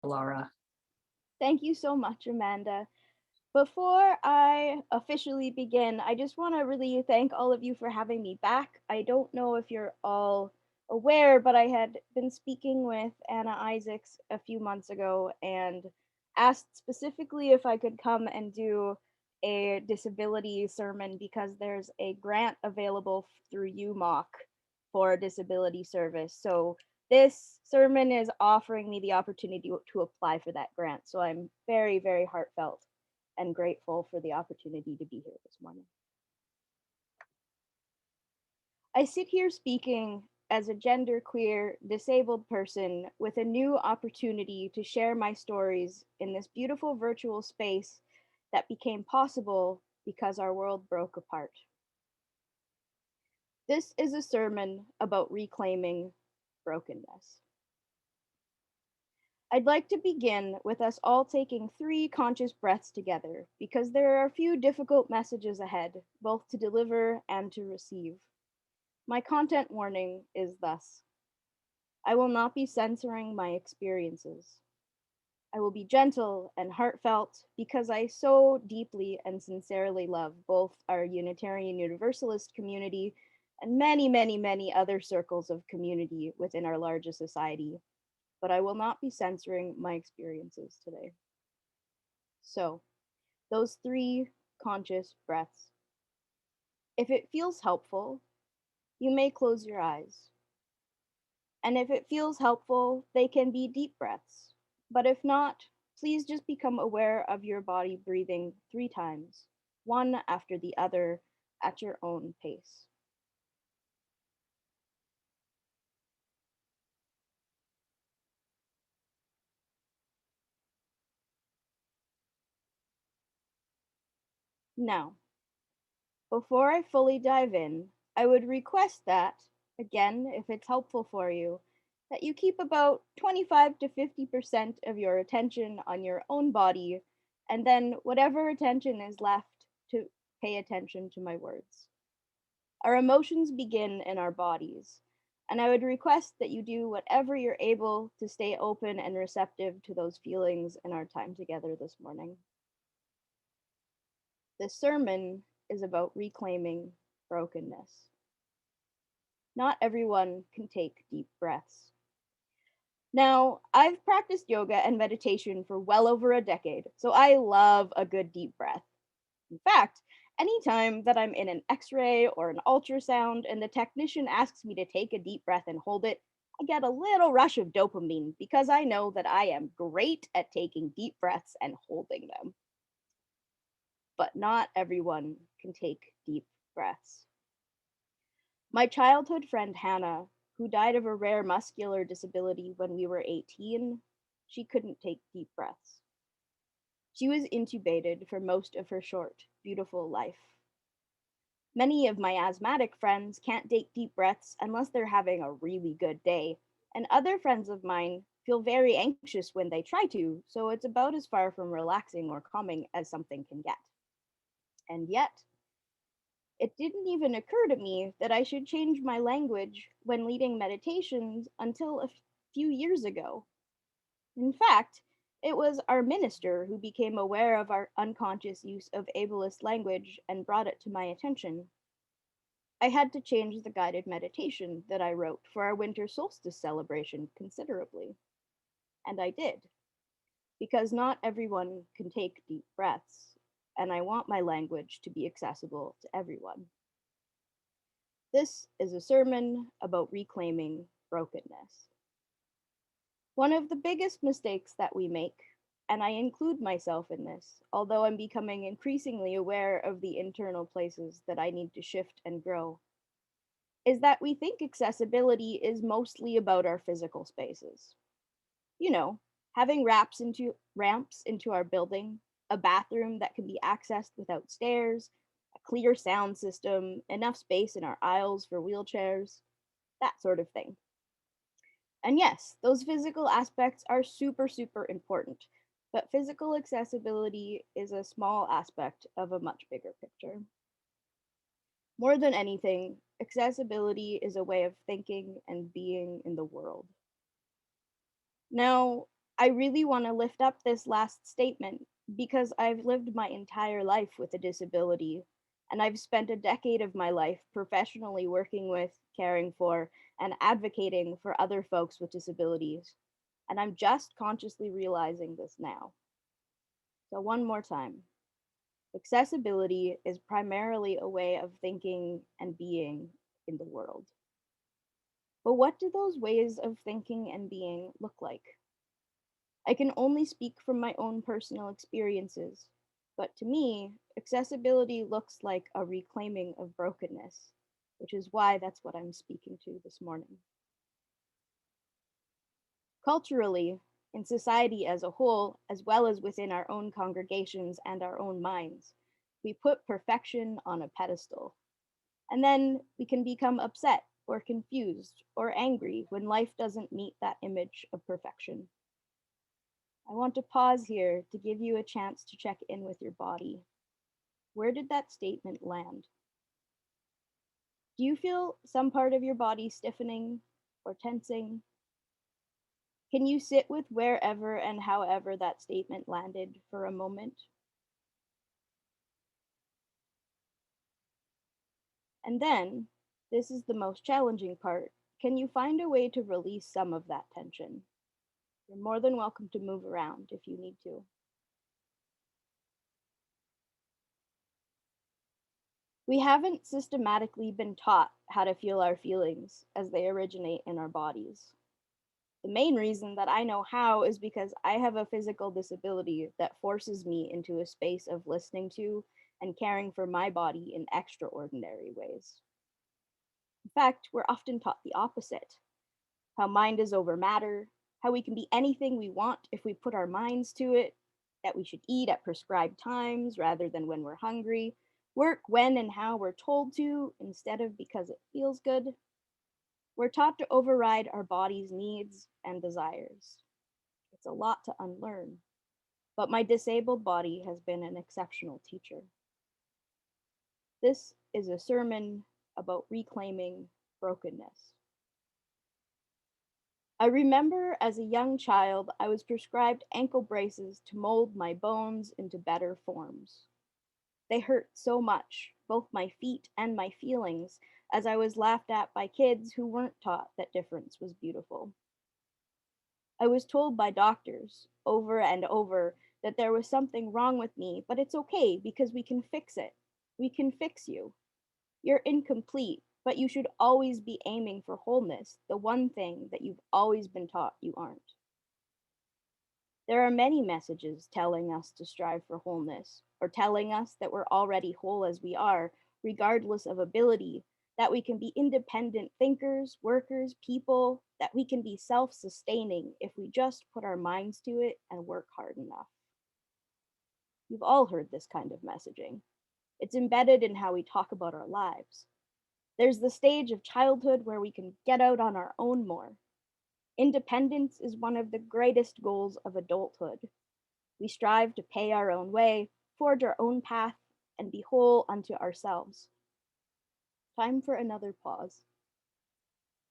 Ilara. Thank you so much, Amanda. Before I officially begin, I just want to really thank all of you for having me back. I don't know if you're all aware, but I had been speaking with Anna Isaacs a few months ago and asked specifically if I could come and do a disability sermon because there's a grant available through UMOC for a disability service. So this sermon is offering me the opportunity to apply for that grant. So I'm very, very heartfelt and grateful for the opportunity to be here this morning. I sit here speaking as a genderqueer, disabled person with a new opportunity to share my stories in this beautiful virtual space that became possible because our world broke apart. This is a sermon about reclaiming brokenness. I'd like to begin with us all taking 3 conscious breaths together because there are a few difficult messages ahead, both to deliver and to receive. My content warning is thus: I will not be censoring my experiences. I will be gentle and heartfelt because I so deeply and sincerely love both our Unitarian Universalist community and many, many, many other circles of community within our larger society, but I will not be censoring my experiences today. So, those 3 conscious breaths. If it feels helpful, you may close your eyes. And if it feels helpful, they can be deep breaths. But if not, please just become aware of your body breathing 3 times, one after the other, at your own pace. Now, before I fully dive in, I would request that, again, if it's helpful for you, that you keep about 25 to 50% of your attention on your own body, and then whatever attention is left to pay attention to my words. Our emotions begin in our bodies, and I would request that you do whatever you're able to stay open and receptive to those feelings in our time together this morning. This sermon is about reclaiming brokenness. Not everyone can take deep breaths. Now, I've practiced yoga and meditation for well over a decade, so I love a good deep breath. In fact, anytime that I'm in an x ray or an ultrasound and the technician asks me to take a deep breath and hold it, I get a little rush of dopamine because I know that I am great at taking deep breaths and holding them. But not everyone can take deep breaths. My childhood friend Hannah, who died of a rare muscular disability when we were 18, she couldn't take deep breaths. She was intubated for most of her short, beautiful life. Many of my asthmatic friends can't take deep breaths unless they're having a really good day, and other friends of mine feel very anxious when they try to, so it's about as far from relaxing or calming as something can get. And yet, it didn't even occur to me that I should change my language when leading meditations until a few years ago. In fact, it was our minister who became aware of our unconscious use of ableist language and brought it to my attention. I had to change the guided meditation that I wrote for our winter solstice celebration considerably. And I did, because not everyone can take deep breaths, and I want my language to be accessible to everyone. This is a sermon about reclaiming brokenness. One of the biggest mistakes that we make, and I include myself in this, although I'm becoming increasingly aware of the internal places that I need to shift and grow, is that we think accessibility is mostly about our physical spaces. You know, having ramps into our building, a bathroom that can be accessed without stairs, a clear sound system, enough space in our aisles for wheelchairs, that sort of thing. And yes, those physical aspects are super, super important, but physical accessibility is a small aspect of a much bigger picture. More than anything, accessibility is a way of thinking and being in the world. Now, I really want to lift up this last statement because I've lived my entire life with a disability, and I've spent a decade of my life professionally working with, caring for, and advocating for other folks with disabilities. And I'm just consciously realizing this now. So, one more time, accessibility is primarily a way of thinking and being in the world. But what do those ways of thinking and being look like? I can only speak from my own personal experiences, but to me, accessibility looks like a reclaiming of brokenness, which is why that's what I'm speaking to this morning. Culturally, in society as a whole, as well as within our own congregations and our own minds, we put perfection on a pedestal. And then we can become upset or confused or angry when life doesn't meet that image of perfection. I want to pause here to give you a chance to check in with your body. Where did that statement land? Do you feel some part of your body stiffening or tensing? Can you sit with wherever and however that statement landed for a moment? And then, this is the most challenging part, can you find a way to release some of that tension? You're more than welcome to move around if you need to. We haven't systematically been taught how to feel our feelings as they originate in our bodies. The main reason that I know how is because I have a physical disability that forces me into a space of listening to and caring for my body in extraordinary ways. In fact, we're often taught the opposite, how mind is over matter, how we can be anything we want if we put our minds to it, that we should eat at prescribed times rather than when we're hungry, work when and how we're told to instead of because it feels good. We're taught to override our body's needs and desires. It's a lot to unlearn, but my disabled body has been an exceptional teacher. This is a sermon about reclaiming brokenness. I remember as a young child, I was prescribed ankle braces to mold my bones into better forms. They hurt so much, both my feet and my feelings, as I was laughed at by kids who weren't taught that difference was beautiful. I was told by doctors over and over that there was something wrong with me, but it's okay because we can fix it. We can fix you. You're incomplete, but you should always be aiming for wholeness, the one thing that you've always been taught you aren't. There are many messages telling us to strive for wholeness, or telling us that we're already whole as we are, regardless of ability, that we can be independent thinkers, workers, people, that we can be self sustaining if we just put our minds to it and work hard enough. You've all heard this kind of messaging. It's embedded in how we talk about our lives. There's the stage of childhood where we can get out on our own more. Independence is one of the greatest goals of adulthood. We strive to pay our own way, forge our own path, and be whole unto ourselves. Time for another pause.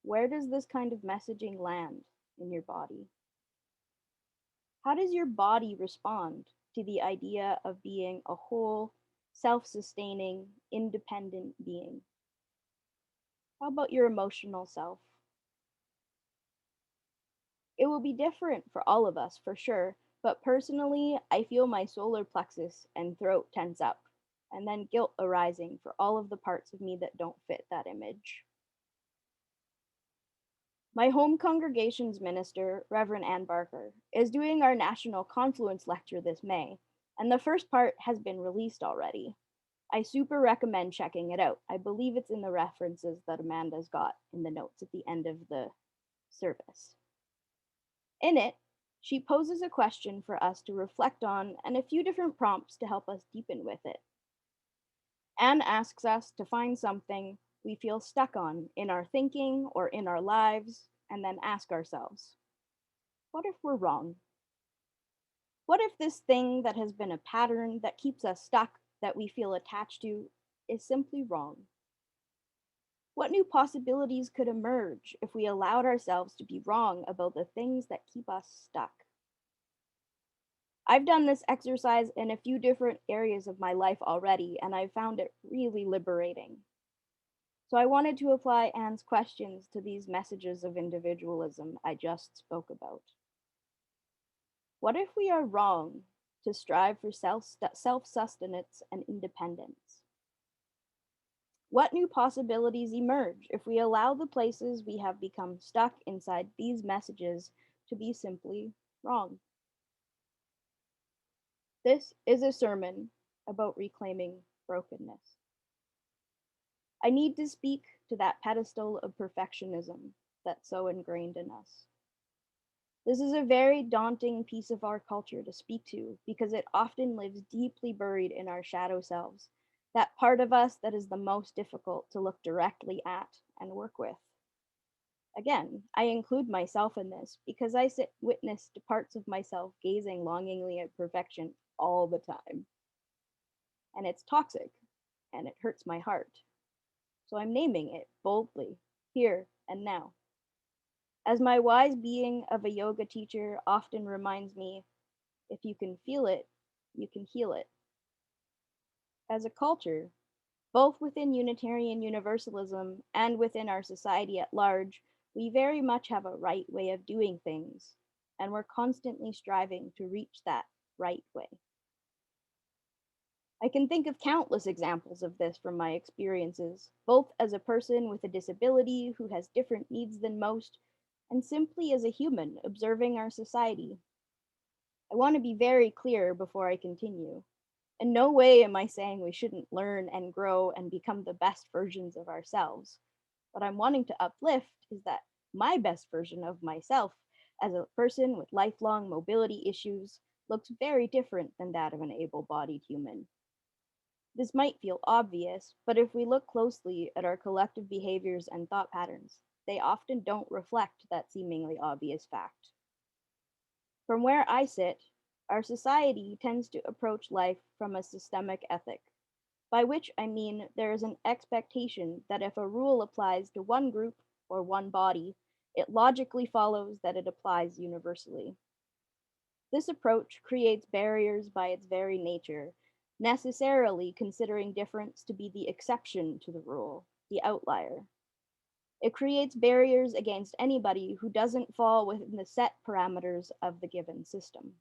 Where does this kind of messaging land in your body? How does your body respond to the idea of being a whole, self sustaining, independent being? How about your emotional self? It will be different for all of us, for sure, but personally, I feel my solar plexus and throat tense up, and then guilt arising for all of the parts of me that don't fit that image. My home congregation's minister, Reverend Ann Barker, is doing our National Confluence lecture this May, and the first part has been released already. I super recommend checking it out. I believe it's in the references that Amanda's got in the notes at the end of the service. In it, she poses a question for us to reflect on and a few different prompts to help us deepen with it. Anne asks us to find something we feel stuck on in our thinking or in our lives, and then ask ourselves, what if we're wrong? What if this thing that has been a pattern that keeps us stuck, that we feel attached to, is simply wrong? What new possibilities could emerge if we allowed ourselves to be wrong about the things that keep us stuck? I've done this exercise in a few different areas of my life already, and I found it really liberating. So I wanted to apply Anne's questions to these messages of individualism I just spoke about. What if we are wrong to strive for self-sustenance and independence? What new possibilities emerge if we allow the places we have become stuck inside these messages to be simply wrong? This is a sermon about reclaiming brokenness. I need to speak to that pedestal of perfectionism that's so ingrained in us. This is a very daunting piece of our culture to speak to because it often lives deeply buried in our shadow selves, that part of us that is the most difficult to look directly at and work with. Again, I include myself in this because I sit witness to parts of myself gazing longingly at perfection all the time. And it's toxic and it hurts my heart. So I'm naming it boldly, here and now. As my wise being of a yoga teacher often reminds me, if you can feel it, you can heal it. As a culture, both within Unitarian Universalism and within our society at large, we very much have a right way of doing things, and we're constantly striving to reach that right way. I can think of countless examples of this from my experiences, both as a person with a disability who has different needs than most, and simply as a human observing our society. I want to be very clear before I continue. In no way am I saying we shouldn't learn and grow and become the best versions of ourselves. What I'm wanting to uplift is that my best version of myself as a person with lifelong mobility issues looks very different than that of an able bodied human. This might feel obvious, but if we look closely at our collective behaviors and thought patterns, they often don't reflect that seemingly obvious fact. From where I sit, our society tends to approach life from a systemic ethic, by which I mean there is an expectation that if a rule applies to one group or one body, it logically follows that it applies universally. This approach creates barriers by its very nature, necessarily considering difference to be the exception to the rule, the outlier. It creates barriers against anybody who doesn't fall within the set parameters of the given system.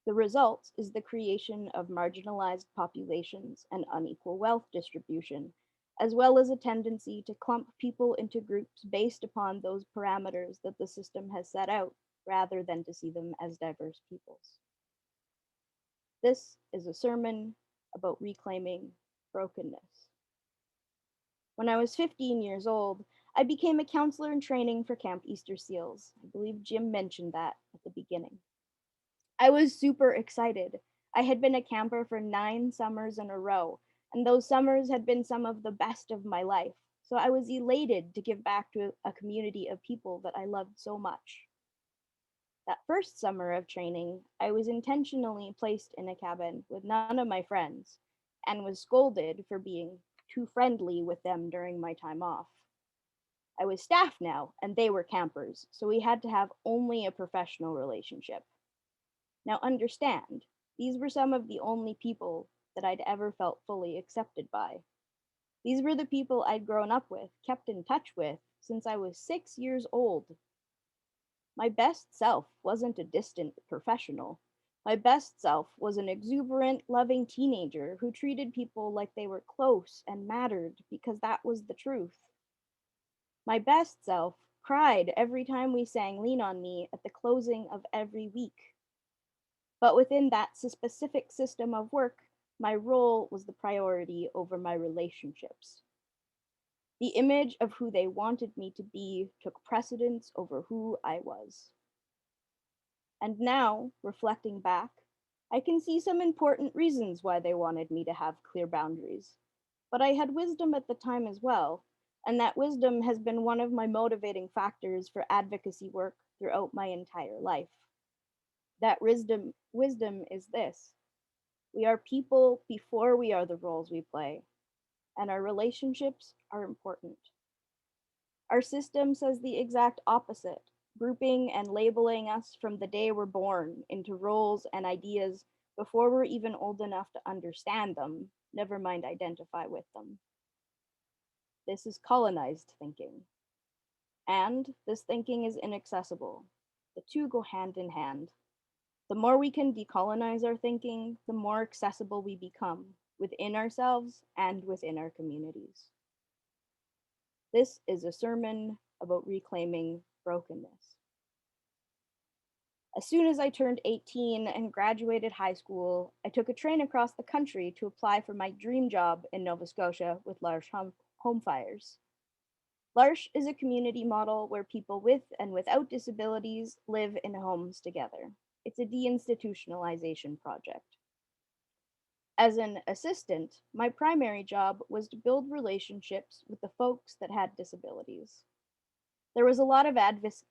The result is the creation of marginalized populations and unequal wealth distribution, as well as a tendency to clump people into groups based upon those parameters that the system has set out, rather than to see them as diverse peoples. This is a sermon about reclaiming brokenness. When I was 15 years old, I became a counselor in training for Camp Easter Seals. I believe Jim mentioned that at the beginning. I was super excited. I had been a camper for 9 summers in a row, and those summers had been some of the best of my life. So I was elated to give back to a community of people that I loved so much. That first summer of training, I was intentionally placed in a cabin with none of my friends and was scolded for being too friendly with them during my time off. I was staff now, and they were campers, so we had to have only a professional relationship. Now, understand, these were some of the only people that I'd ever felt fully accepted by. These were the people I'd grown up with, kept in touch with, since I was 6 years old. My best self wasn't a distant professional. My best self was an exuberant, loving teenager who treated people like they were close and mattered because that was the truth. My best self cried every time we sang Lean on Me at the closing of every week. But within that specific system of work, my role was the priority over my relationships. The image of who they wanted me to be took precedence over who I was. And now, reflecting back, I can see some important reasons why they wanted me to have clear boundaries. But I had wisdom at the time as well, and that wisdom has been one of my motivating factors for advocacy work throughout my entire life. That wisdom is this: we are people before we are the roles we play, and our relationships are important. Our system says the exact opposite, grouping and labeling us from the day we're born into roles and ideas before we're even old enough to understand them, never mind identify with them. This is colonized thinking. And this thinking is inaccessible. The two go hand in hand. The more we can decolonize our thinking, the more accessible we become within ourselves and within our communities. This is a sermon about reclaiming brokenness. As soon as I turned 18 and graduated high school, I took a train across the country to apply for my dream job in Nova Scotia with large home fires. L'Arche is a community model where people with and without disabilities live in homes together. It's a deinstitutionalization project. As an assistant, my primary job was to build relationships with the folks that had disabilities. There was a lot of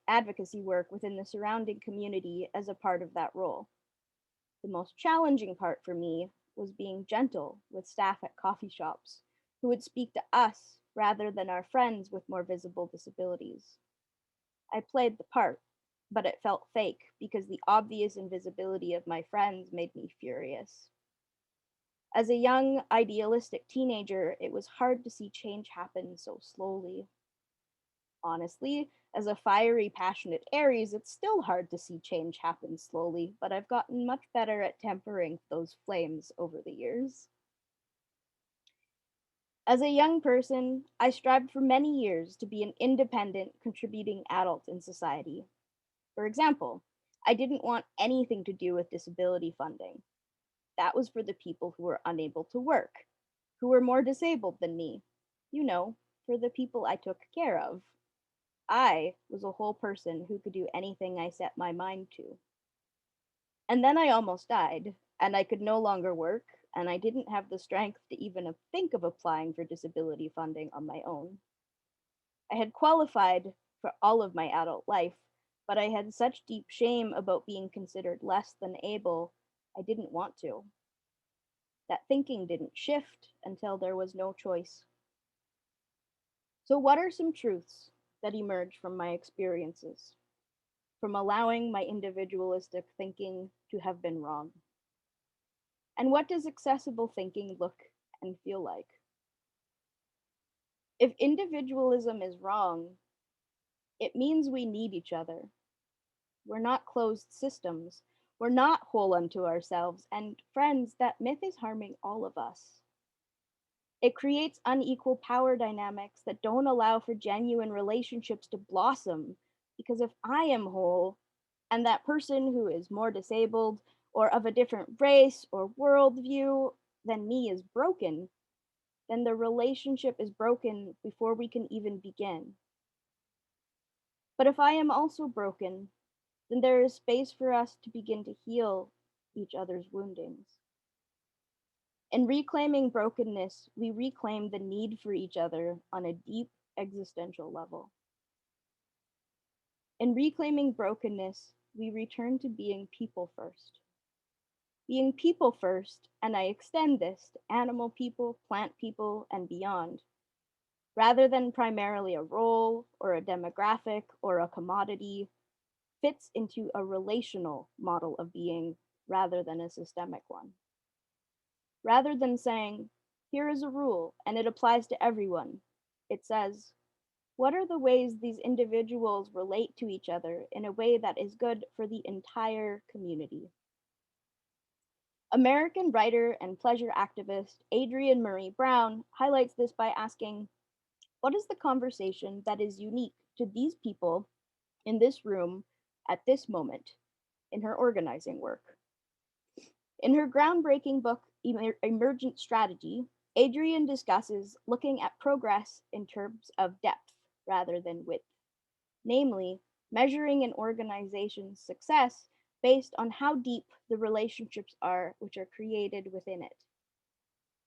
advocacy work within the surrounding community as a part of that role. The most challenging part for me was being gentle with staff at coffee shops who would speak to us rather than our friends with more visible disabilities. I played the part, but it felt fake because the obvious invisibility of my friends made me furious. As a young, idealistic teenager, it was hard to see change happen so slowly. Honestly, as a fiery, passionate Aries, it's still hard to see change happen slowly, but I've gotten much better at tempering those flames over the years. As a young person, I strived for many years to be an independent, contributing adult in society. For example, I didn't want anything to do with disability funding. That was for the people who were unable to work, who were more disabled than me. You know, for the people I took care of. I was a whole person who could do anything I set my mind to. And then I almost died, and I could no longer work, and I didn't have the strength to even think of applying for disability funding on my own. I had qualified for all of my adult life, but I had such deep shame about being considered less than able, I didn't want to. That thinking didn't shift until there was no choice. So, what are some truths that emerge from my experiences, from allowing my individualistic thinking to have been wrong? And what does accessible thinking look and feel like? If individualism is wrong, it means we need each other. We're not closed systems. We're not whole unto ourselves. And friends, that myth is harming all of us. It creates unequal power dynamics that don't allow for genuine relationships to blossom. Because if I am whole and that person who is more disabled or of a different race or worldview than me is broken, then the relationship is broken before we can even begin. But if I am also broken, then there is space for us to begin to heal each other's woundings. In reclaiming brokenness, we reclaim the need for each other on a deep existential level. In reclaiming brokenness, we return to being people first. Being people first, and I extend this to animal people, plant people, and beyond, rather than primarily a role or a demographic or a commodity, fits into a relational model of being rather than a systemic one. Rather than saying, here is a rule and it applies to everyone, it says, what are the ways these individuals relate to each other in a way that is good for the entire community? American writer and pleasure activist Adrienne Marie Brown highlights this by asking, what is the conversation that is unique to these people in this room at this moment in her organizing work? In her groundbreaking book, Emergent Strategy, Adrienne discusses looking at progress in terms of depth rather than width, namely, measuring an organization's success based on how deep the relationships are which are created within it.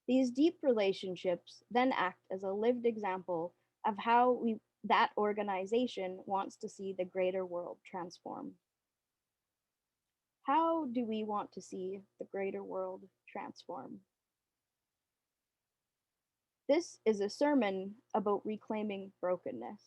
These deep relationships then act as a lived example of how that organization wants to see the greater world transform. How do we want to see the greater world transform? This is a sermon about reclaiming brokenness.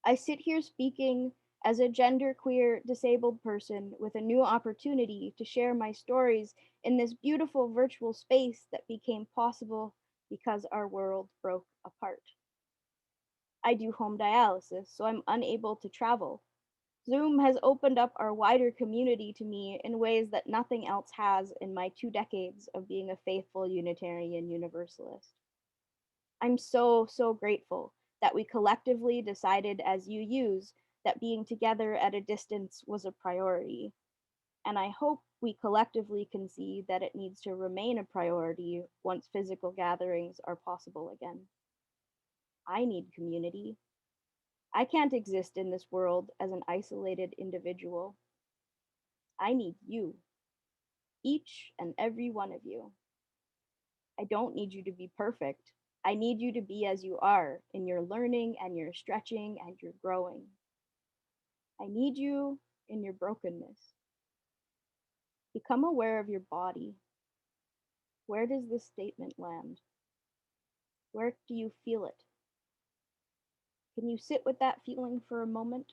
I sit here speaking as a genderqueer disabled person with a new opportunity to share my stories in this beautiful virtual space that became possible because our world broke apart. I do home dialysis, so I'm unable to travel. Zoom has opened up our wider community to me in ways that nothing else has in my 2 decades of being a faithful Unitarian Universalist. I'm so grateful that we collectively decided as UUs that being together at a distance was a priority. And I hope we collectively can see that it needs to remain a priority once physical gatherings are possible again. I need community. I can't exist in this world as an isolated individual. I need you, each and every one of you. I don't need you to be perfect. I need you to be as you are in your learning and your stretching and your growing. I need you in your brokenness. Become aware of your body. Where does this statement land? Where do you feel it? Can you sit with that feeling for a moment?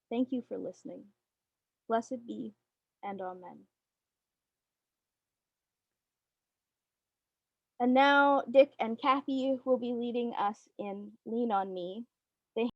Thank you for listening. Blessed be, and amen. And now Dick and Kathy will be leading us in Lean on Me,